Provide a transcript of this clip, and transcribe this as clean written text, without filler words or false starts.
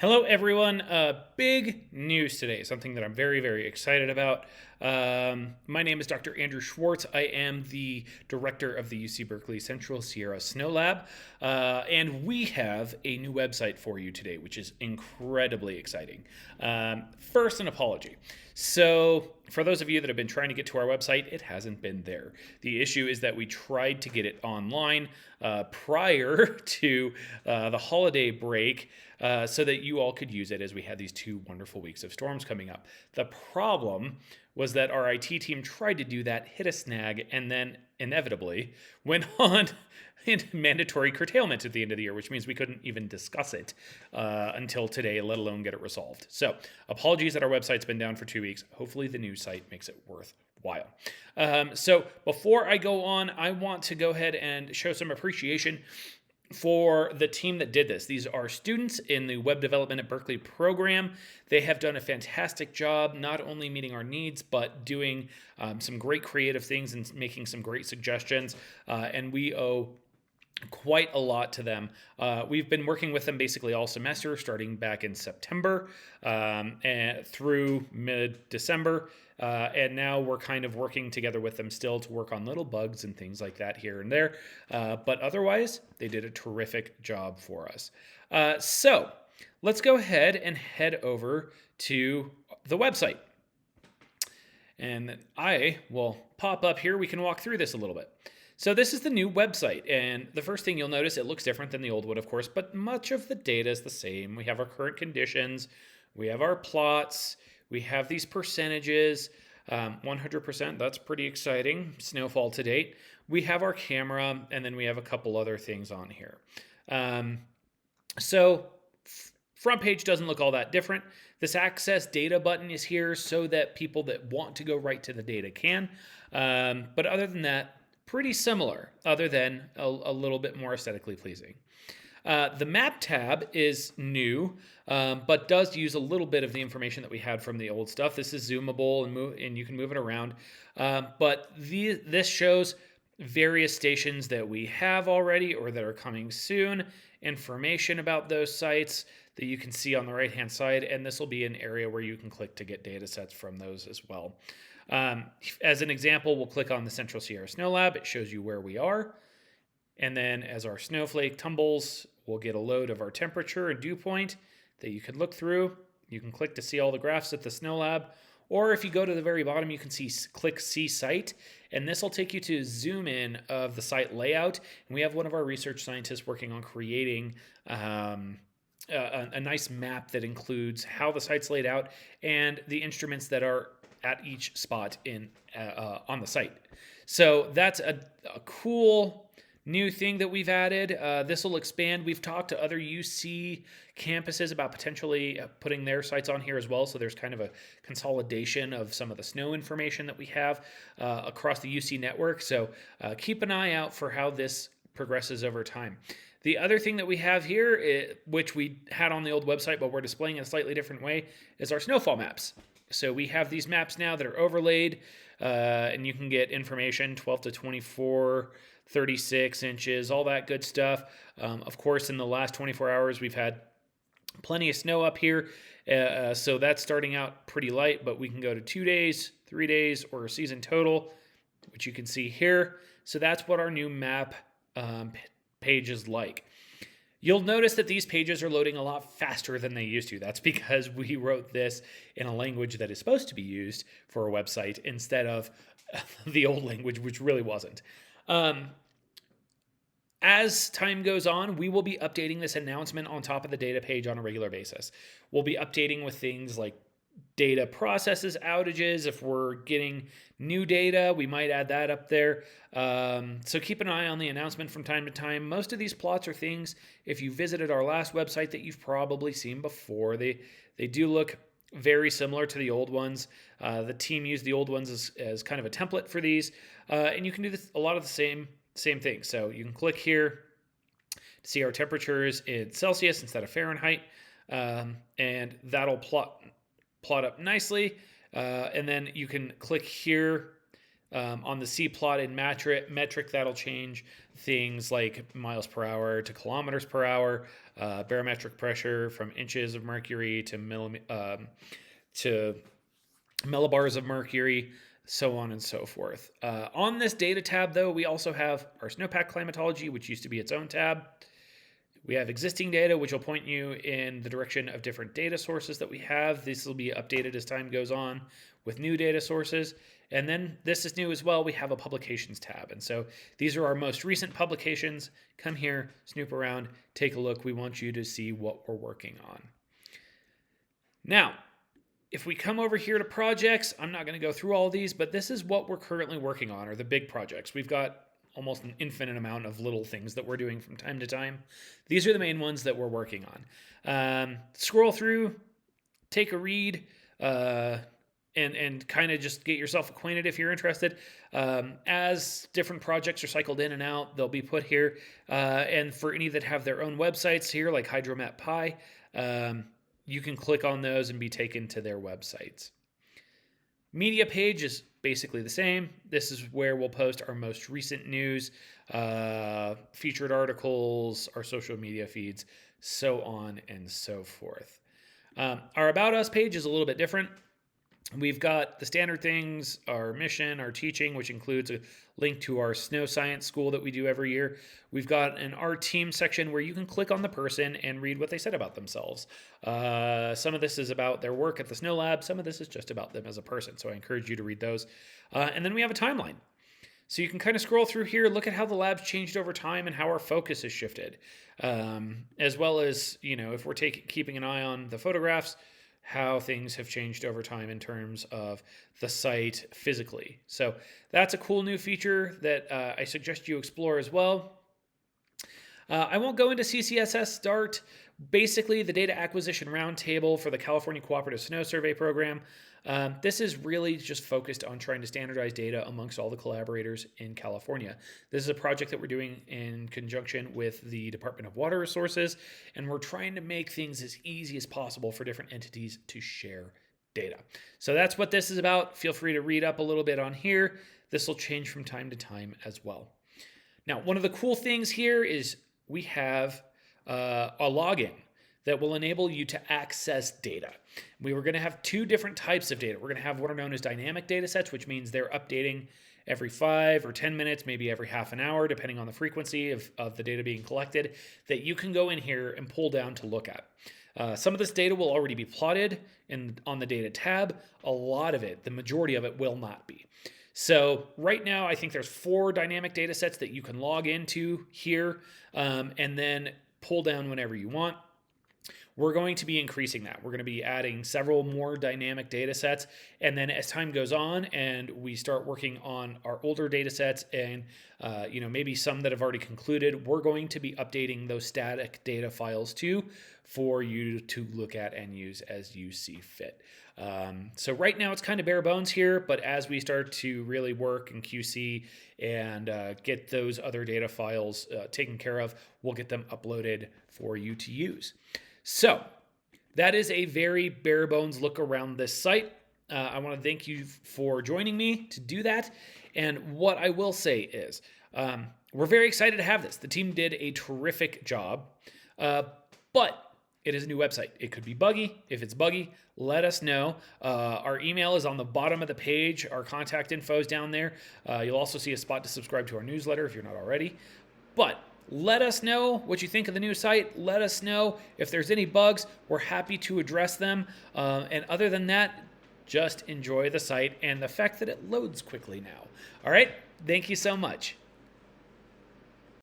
Hello, everyone. Big news today, something that I'm very, very excited about. My name is Dr. Andrew Schwartz. I am the director of the UC Berkeley Central Sierra Snow Lab, and we have a new website for you today, which is incredibly exciting. First, an apology. So, for those of you that have been trying to get to our website, it hasn't been there. The issue is that we tried to get it online prior to the holiday break so that you all could use it as we had these 2 wonderful weeks of storms coming up. The problem was that our IT team tried to do that, hit a snag, and then inevitably went on into mandatory curtailment at the end of the year, which means we couldn't even discuss it until today, let alone get it resolved. So, apologies that our website's been down for 2 weeks. Hopefully, the new site makes it worthwhile. So, before I go on, I want to go ahead and show some appreciation for the team that did this. These are students in the Web Development at Berkeley program. They have done a fantastic job, not only meeting our needs, but doing some great creative things and making some great suggestions. And we owe quite a lot to them. We've been working with them basically all semester, starting back in September and through mid-December. And now we're kind of working together with them still to work on little bugs and things like that here and there. But otherwise, they did a terrific job for us. So let's go ahead and head over to the website. And I will pop up here. We can walk through this a little bit. So this is the new website, and the first thing you'll notice, it looks different than the old one, of course, but much of the data is the same. We have our current conditions, we have our plots, we have these percentages, 100%, that's pretty exciting, snowfall to date. We have our camera, and then we have a couple other things on here. So front page doesn't look all that different. This access data button is here so that people that want to go right to the data can. But other than that, pretty similar, other than a little bit more aesthetically pleasing. The map tab is new, but does use a little bit of the information that we had from the old stuff. This is zoomable and you can move it around. But this shows various stations that we have already or that are coming soon, information about those sites that you can see on the right-hand side, and this will be an area where you can click to get data sets from those as well. As an example, we'll click on the Central Sierra Snow Lab. It shows you where we are. And then as our snowflake tumbles, we'll get a load of our temperature and dew point that you can look through. You can click to see all the graphs at the Snow Lab. Or if you go to the very bottom, you can click See Site, and this will take you to zoom in of the site layout. And we have one of our research scientists working on creating a nice map that includes how the site's laid out and the instruments that are at each spot on the site. So that's a cool new thing that we've added. This will expand. We've talked to other UC campuses about potentially putting their sites on here as well. So there's kind of a consolidation of some of the snow information that we have across the UC network. So keep an eye out for how this progresses over time. The other thing that we have here, which we had on the old website, but we're displaying in a slightly different way, is our snowfall maps. So we have these maps now that are overlaid, and you can get information, 12 to 24, 36 inches, all that good stuff. Of course, in the last 24 hours, we've had plenty of snow up here, so that's starting out pretty light, but we can go to 2 days, 3 days, or a season total, which you can see here. So that's what our new map page is like. You'll notice that these pages are loading a lot faster than they used to. That's because we wrote this in a language that is supposed to be used for a website instead of the old language, which really wasn't. As time goes on, we will be updating this announcement on top of the data page on a regular basis. We'll be updating with things like data processes, outages. If we're getting new data, we might add that up there. So keep an eye on the announcement from time to time. Most of these plots are things, if you visited our last website, that you've probably seen before. They do look very similar to the old ones. The team used the old ones as kind of a template for these. And you can do a lot of the same things. So you can click here to see our temperatures in Celsius instead of Fahrenheit. And that'll plot up nicely. And then you can click here on the C plot in metric. That'll change things like miles per hour to kilometers per hour. barometric pressure from inches of mercury to to millibars of mercury, so on and so forth. On this data tab, though, we also have our snowpack climatology, which used to be its own tab. We have existing data, which will point you in the direction of different data sources that we have. This will be updated as time goes on with new data sources. And then this is new as well. We have a publications tab. And so these are our most recent publications. Come here, snoop around, take a look. We want you to see what we're working on. Now, if we come over here to projects, I'm not going to go through all these, but this is what we're currently working on, or the big projects. We've got almost an infinite amount of little things that we're doing from time to time. These are the main ones that we're working on. Scroll through, take a read, and kind of just get yourself acquainted if you're interested. As different projects are cycled in and out, they'll be put here. And for any that have their own websites here, like Hydromet Pi, you can click on those and be taken to their websites. Media page is basically the same. This is where we'll post our most recent news, featured articles, our social media feeds, so on and so forth. Our About Us page is a little bit different. We've got the standard things, our mission, our teaching, which includes a link to our snow science school that we do every year. We've got an Our Team section where you can click on the person and read what they said about themselves. Some of this is about their work at the Snow Lab. Some of this is just about them as a person. So I encourage you to read those. And then we have a timeline. So you can kind of scroll through here, look at how the lab's changed over time and how our focus has shifted. As well as, if we're keeping an eye on the photographs, how things have changed over time in terms of the site physically. So that's a cool new feature that I suggest you explore as well. I won't go into CCSS Start. Basically, the data acquisition roundtable for the California Cooperative Snow Survey Program. This is really just focused on trying to standardize data amongst all the collaborators in California. This is a project that we're doing in conjunction with the Department of Water Resources, and we're trying to make things as easy as possible for different entities to share data. So that's what this is about. Feel free to read up a little bit on here. This will change from time to time as well. Now, one of the cool things here is we have a login that will enable you to access data. We were going to have two different types of data. We're going to have what are known as dynamic data sets, which means they're updating every 5 or 10 minutes, maybe every half an hour, depending on the frequency of the data being collected, that you can go in here and pull down to look at. Some of this data will already be plotted on the data tab. A lot of it, the majority of it, will not be. So right now, I think there's 4 dynamic data sets that you can log into here and then pull down whenever you want. We're going to be increasing that. We're going to be adding several more dynamic data sets. And then as time goes on and we start working on our older data sets and maybe some that have already concluded, we're going to be updating those static data files too for you to look at and use as you see fit. So right now it's kind of bare bones here, but as we start to really work in QC and get those other data files taken care of, we'll get them uploaded for you to use. So that is a very bare bones look around this site. I want to thank you for joining me to do that. And what I will say is we're very excited to have this. The team did a terrific job, but it is a new website. It could be buggy. If it's buggy, let us know. Our email is on the bottom of the page. Our contact info is down there. You'll also see a spot to subscribe to our newsletter if you're not already. But let us know what you think of the new site. Let us know if there's any bugs. We're happy to address them. And other than that, just enjoy the site and the fact that it loads quickly now. All right. Thank you so much.